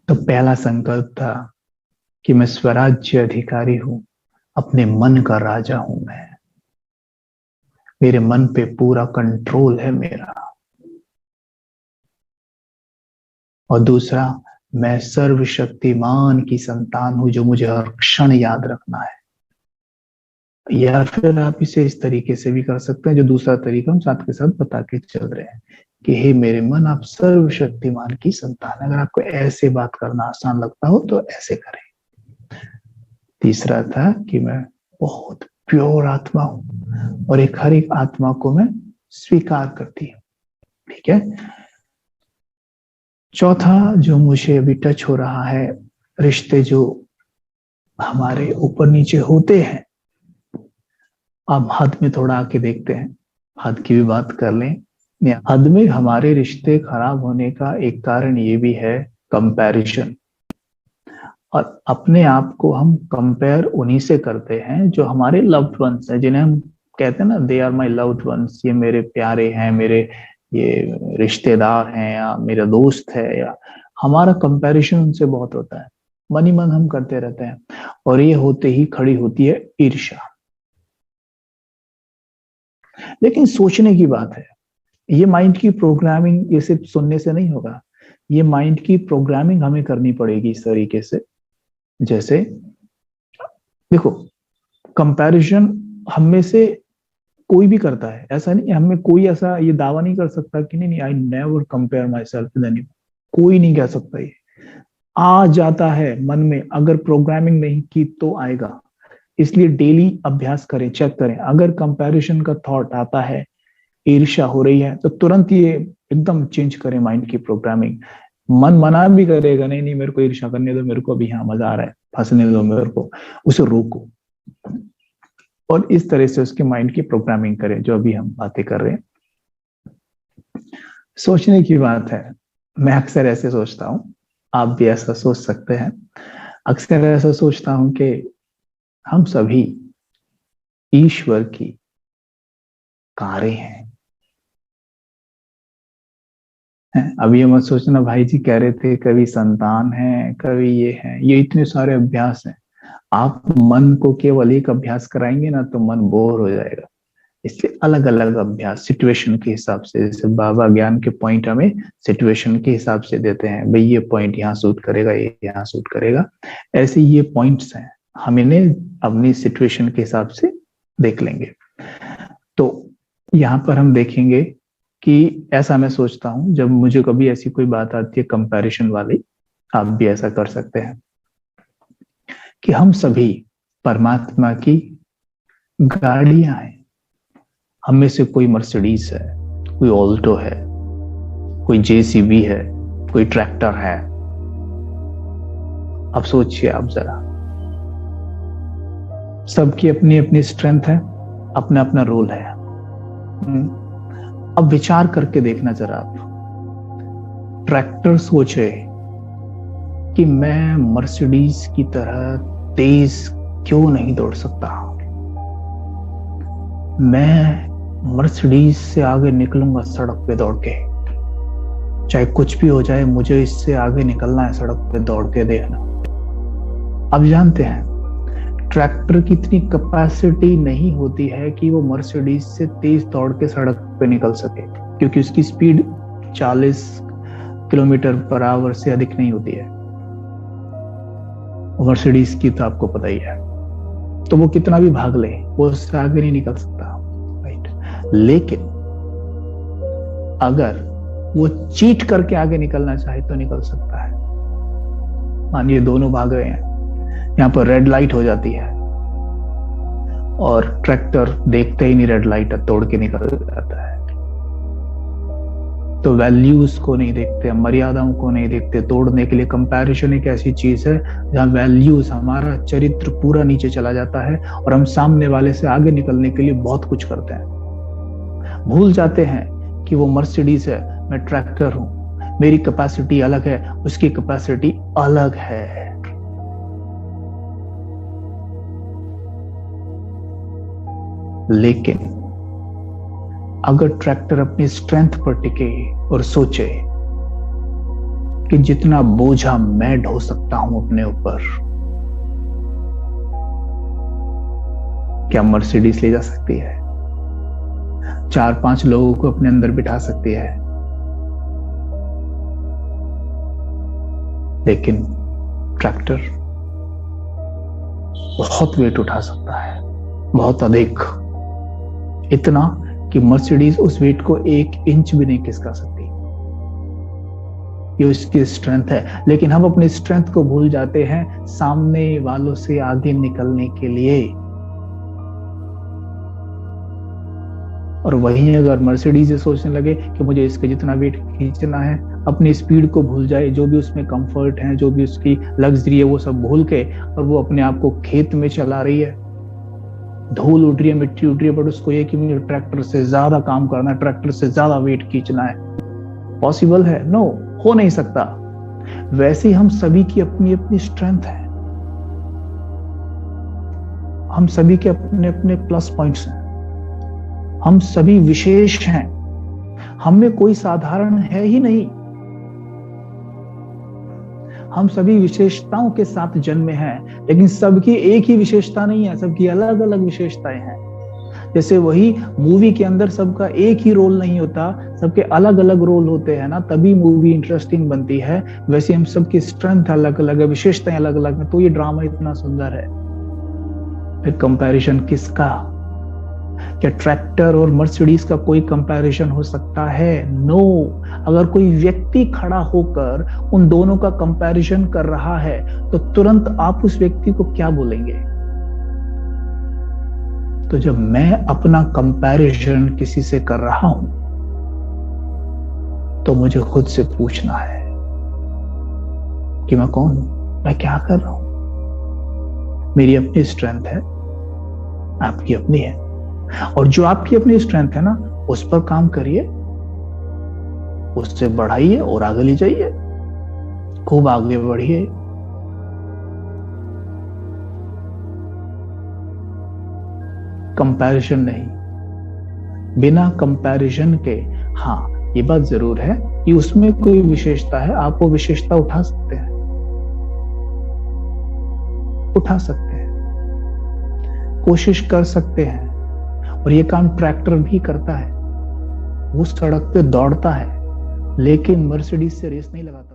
तो पहला संकल्प था कि मैं स्वराज्य अधिकारी हूं, अपने मन का राजा हूं मैं, मेरे मन पे पूरा कंट्रोल है मेरा। और दूसरा, मैं सर्वशक्तिमान की संतान हूं जो मुझे हर क्षण याद रखना है। या फिर आप इसे इस तरीके से भी कर सकते हैं, जो दूसरा तरीका हम साथ के साथ बता के चल रहे हैं कि हे मेरे मन, आप सर्वशक्तिमान की संतान। अगर आपको ऐसे बात करना आसान लगता हो तो ऐसे करें। तीसरा था कि मैं बहुत प्योर आत्मा हूं और एक हर एक आत्मा को मैं स्वीकार करती हूँ। ठीक है। चौथा जो मुझे अभी टच हो रहा है, रिश्ते जो हमारे ऊपर नीचे होते हैं, अब हद में थोड़ा आके देखते हैं, हद की भी बात कर लें। हद में हमारे रिश्ते खराब होने का एक कारण ये भी है, कंपैरिजन। और अपने आप को हम कंपेयर उन्हीं से करते हैं जो हमारे लव्ड वंस हैं, जिन्हें हम कहते हैं ना, they are my loved ones, ये मेरे प्यारे हैं, मेरे ये रिश्तेदार हैं, या मेरा दोस्त है, या हमारा कंपैरिजन उनसे बहुत होता है। मन ही मन हम करते रहते हैं, और ये होते ही खड़ी होती है ईर्ष्या। लेकिन सोचने की बात है, ये माइंड की प्रोग्रामिंग ये सिर्फ सुनने से नहीं होगा, ये माइंड की प्रोग्रामिंग हमें करनी पड़ेगी इस तरीके से। जैसे देखो, कंपैरिजन हम में से कोई भी करता है, ऐसा नहीं, हमें कोई ऐसा ये दावा नहीं कर सकता कि नहीं नहीं, I never compare my self with anyone. कोई नहीं कह सकता। ये आ जाता है मन में, अगर प्रोग्रामिंग नहीं की तो आएगा। इसलिए डेली अभ्यास करें, चेक करें, अगर कंपैरिजन का थॉट आता है, ईर्ष्या हो रही है, तो तुरंत ये एकदम चेंज करें माइंड की प्रोग्रामिंग। मन मना भी करेगा, नहीं नहीं मेरे को ईर्ष्या करने दो, मेरे को अभी यहाँ मजा आ रहा है, फंसने दो मेरे को, उसे रोको। और इस तरह से उसके माइंड की प्रोग्रामिंग करें, जो अभी हम बातें कर रहे हैं। सोचने की बात है, मैं अक्सर ऐसे सोचता हूं, आप भी ऐसा सोच सकते हैं। अक्सर ऐसा सोचता हूं कि हम सभी ईश्वर की कारें हैं। अब ये मत सोचना भाई जी कह रहे थे कभी संतान है, कभी ये है, ये इतने सारे अभ्यास हैं। आप मन को केवल एक अभ्यास कराएंगे ना तो मन बोर हो जाएगा। इसलिए अलग अलग अभ्यास सिचुएशन के हिसाब से, जैसे बाबा ज्ञान के पॉइंट हमें सिचुएशन के हिसाब से देते हैं, भाई ये पॉइंट यहाँ सूट करेगा, ये यहाँ सूट करेगा। ऐसे ये पॉइंट्स हैं, हम इन्हें अपनी सिचुएशन के हिसाब से देख लेंगे। तो यहाँ पर हम देखेंगे कि ऐसा मैं सोचता हूं, जब मुझे कभी ऐसी कोई बात आती है कंपैरिजन वाली, आप भी ऐसा कर सकते हैं, कि हम सभी परमात्मा की गाड़ियां हैं। हम में से कोई मर्सिडीज है, कोई ऑल्टो है, कोई जेसीबी है, कोई ट्रैक्टर है। अब सोचिए आप जरा, सबकी अपनी अपनी स्ट्रेंथ है, अपना अपना रोल है। अब विचार करके देखना जरा आप, ट्रैक्टर सोचे कि मैं मर्सिडीज की तरह तेज क्यों नहीं दौड़ सकता, मैं मर्सिडीज से आगे निकलूंगा सड़क पे दौड़ के, चाहे कुछ भी हो जाए, मुझे इससे आगे निकलना है, सड़क पे दौड़ के देखना। अब जानते हैं ट्रैक्टर की इतनी कैपेसिटी नहीं होती है कि वो मर्सिडीज से तेज दौड़ के सड़क पे निकल सके, क्योंकि उसकी स्पीड 40 किलोमीटर पर आवर से अधिक नहीं होती है। मर्सिडीज की तो आपको पता ही है, तो वो कितना भी भाग ले वो उससे आगे नहीं निकल सकता, राइट। लेकिन अगर वो चीट करके आगे निकलना चाहे तो निकल सकता है। मानिए दोनों भाग रहे हैं, यहाँ पर रेड लाइट हो जाती है और ट्रैक्टर देखते ही नहीं रेड लाइट तोड़ के निकल जाता है। तो वैल्यूज को नहीं देखते, मर्यादाओं को नहीं देखते तोड़ने के लिए। कंपैरिजन एक ऐसी चीज है जहां वैल्यूज, हमारा चरित्र पूरा नीचे चला जाता है और हम सामने वाले से आगे निकलने के लिए बहुत कुछ करते हैं। भूल जाते हैं कि वो मर्सिडीज है, मैं ट्रैक्टर हूं, मेरी कैपेसिटी अलग है, उसकी कैपेसिटी अलग है। लेकिन अगर ट्रैक्टर अपनी स्ट्रेंथ पर टिके और सोचे कि जितना बोझा मैं ढो सकता हूं अपने ऊपर, क्या मर्सिडीज ले जा सकती है? 4-5 लोगों को अपने अंदर बिठा सकती है, लेकिन ट्रैक्टर बहुत वेट उठा सकता है, बहुत अधिक, इतना कि मर्सिडीज उस वेट को 1 इंच भी नहीं खिसका सकती। ये उसकी स्ट्रेंथ है। लेकिन हम अपनी स्ट्रेंथ को भूल जाते हैं सामने वालों से आगे निकलने के लिए। और वहीं अगर मर्सिडीज ये सोचने लगे कि मुझे इसके जितना वेट खींचना है, अपनी स्पीड को भूल जाए, जो भी उसमें कंफर्ट है, जो भी उसकी लग्जरी है, वो सब भूल के, और वो अपने आप को खेत में चला रही है, धूल उड़ रही है, मिट्टी उड़ रही है, बट उसको ये कि मुझे ट्रैक्टर से ज्यादा काम करना है, ट्रैक्टर से ज्यादा वेट खींचना है। पॉसिबल है? नो, हो नहीं सकता। वैसे हम सभी की अपनी अपनी स्ट्रेंथ है, हम सभी के अपने अपने प्लस पॉइंट्स हैं, हम सभी विशेष हैं, हम में कोई साधारण है ही नहीं। हम सभी विशेषताओं के साथ जन्मे हैं, लेकिन सबकी एक ही विशेषता नहीं है, सबकी अलग अलग विशेषताएं हैं। जैसे वही मूवी के अंदर सबका एक ही रोल नहीं होता, सबके अलग अलग रोल होते हैं ना, तभी मूवी इंटरेस्टिंग बनती है। वैसे हम सबकी स्ट्रेंथ अलग अलग है, विशेषताएं अलग अलग है, तो ये ड्रामा इतना सुंदर है। फिर कंपैरिजन किसका? क्या ट्रैक्टर और मर्सिडीज का कोई कंपैरिजन हो सकता है? नो। अगर कोई व्यक्ति खड़ा होकर उन दोनों का कंपैरिजन कर रहा है, तो तुरंत आप उस व्यक्ति को क्या बोलेंगे? तो जब मैं अपना कंपैरिजन किसी से कर रहा हूं, तो मुझे खुद से पूछना है कि मैं कौन हूं, मैं क्या कर रहा हूं। मेरी अपनी स्ट्रेंथ है, आपकी अपनी है, और जो आपकी अपनी स्ट्रेंथ है ना, उस पर काम करिए, उससे बढ़ाइए और आगे ले जाइए, खूब आगे बढ़िए। कंपैरिजन नहीं, बिना कंपैरिजन के। हाँ, ये बात जरूर है कि उसमें कोई विशेषता है, आप वो विशेषता उठा सकते हैं, उठा सकते हैं, कोशिश कर सकते हैं। और ये काम ट्रैक्टर भी करता है, वो सड़क पे दौड़ता है, लेकिन मर्सिडीज से रेस नहीं लगाता।